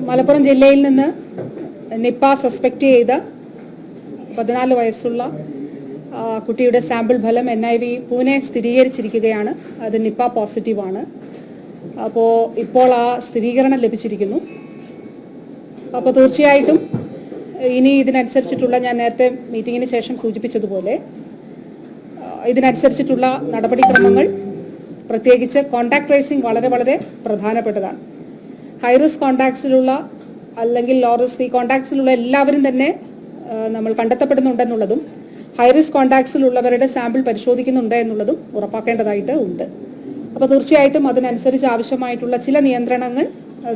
മലപ്പുറം ജില്ലയിൽ നിന്ന് Nipah suspect ചെയ്ത 14 വയസ്സുള്ള കുട്ടിയുടെ സാമ്പിൾ ഫലം NIV പൂനെ സ്ഥിരീകരിച്ചിരിക്കുകയാണ്. അത് നിപ്പ പോസിറ്റീവാണ്. അപ്പോൾ ഇപ്പോൾ ആ സ്ഥിരീകരണം ലഭിച്ചിരിക്കുന്നു. അപ്പോൾ തീർച്ചയായിട്ടും ഇനി ഇതിനനുസരിച്ചിട്ടുള്ള, ഞാൻ നേരത്തെ മീറ്റിങ്ങിന് ശേഷം സൂചിപ്പിച്ചതുപോലെ, ഇതിനനുസരിച്ചിട്ടുള്ള നടപടിക്രമങ്ങൾ, പ്രത്യേകിച്ച് കോൺടാക്ട് ട്രേസിംഗ് വളരെ പ്രധാനപ്പെട്ടതാണ്. ഹൈ റിസ്ക് കോൺടാക്ട്സിലുള്ള അല്ലെങ്കിൽ ലോ റിസ്ക്, ഈ കോൺടാക്ട്സിലുള്ള എല്ലാവരും തന്നെ നമ്മൾ കണ്ടെത്തപ്പെടുന്നുണ്ടെന്നുള്ളതും ഹൈ റിസ്ക് കോൺടാക്ട്സിലുള്ളവരുടെ സാമ്പിൾ പരിശോധിക്കുന്നുണ്ട് എന്നുള്ളതും ഉറപ്പാക്കേണ്ടതായിട്ട് ഉണ്ട്. അപ്പോൾ തീർച്ചയായിട്ടും അതിനനുസരിച്ച് ആവശ്യമായിട്ടുള്ള ചില നിയന്ത്രണങ്ങൾ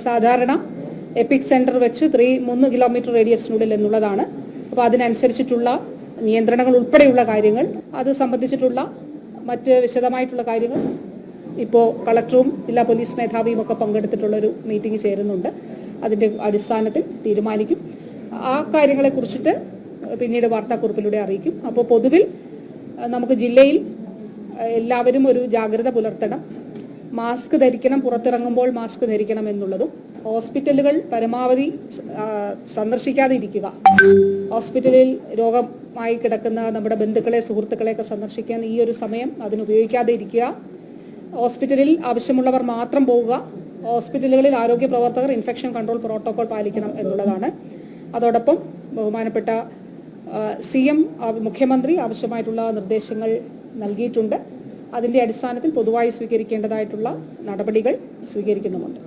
സാധാരണ എപ്പിക് സെന്റർ വെച്ച് 3 കിലോമീറ്റർ റേഡിയസിനുള്ളിൽ എന്നുള്ളതാണ്. അപ്പോൾ അതിനനുസരിച്ചിട്ടുള്ള നിയന്ത്രണങ്ങൾ ഉൾപ്പെടെയുള്ള കാര്യങ്ങൾ, അത് സംബന്ധിച്ചിട്ടുള്ള മറ്റ് വിശദമായിട്ടുള്ള കാര്യങ്ങൾ ഇപ്പോൾ കളക്ടറും ജില്ലാ പോലീസ് മേധാവിയും ഒക്കെ പങ്കെടുത്തിട്ടുള്ളൊരു മീറ്റിംഗ് ചേരുന്നുണ്ട്. അതിൻ്റെ അടിസ്ഥാനത്തിൽ തീരുമാനിക്കും. ആ കാര്യങ്ങളെക്കുറിച്ചിട്ട് പിന്നീട് വാർത്താക്കുറിപ്പിലൂടെ അറിയിക്കും. അപ്പോൾ പൊതുവിൽ നമുക്ക് ജില്ലയിൽ എല്ലാവരും ഒരു ജാഗ്രത പുലർത്തണം. മാസ്ക് ധരിക്കണം, പുറത്തിറങ്ങുമ്പോൾ മാസ്ക് ധരിക്കണം എന്നുള്ളതും, ഹോസ്പിറ്റലുകൾ പരമാവധി സന്ദർശിക്കാതെ ഇരിക്കുക. ഹോസ്പിറ്റലിൽ രോഗമായി കിടക്കുന്ന നമ്മുടെ ബന്ധുക്കളെ, സുഹൃത്തുക്കളെയൊക്കെ സന്ദർശിക്കാൻ ഈ ഒരു സമയം അതിനുപയോഗിക്കാതെ ഇരിക്കുക. ഹോസ്പിറ്റലിൽ ആവശ്യമുള്ളവർ മാത്രം പോവുക. ഹോസ്പിറ്റലുകളിൽ ആരോഗ്യ പ്രവർത്തകർ ഇൻഫെക്ഷൻ കൺട്രോൾ പ്രോട്ടോകോൾ പാലിക്കണം എന്നുള്ളതാണ്. അതോടൊപ്പം ബഹുമാനപ്പെട്ട CM മുഖ്യമന്ത്രി ആവശ്യമായിട്ടുള്ള നിർദ്ദേശങ്ങൾ നൽകിയിട്ടുണ്ട്. അതിൻ്റെ അടിസ്ഥാനത്തിൽ പൊതുവായി സ്വീകരിക്കേണ്ടതായിട്ടുള്ള നടപടികൾ സ്വീകരിക്കുന്നുമുണ്ട്.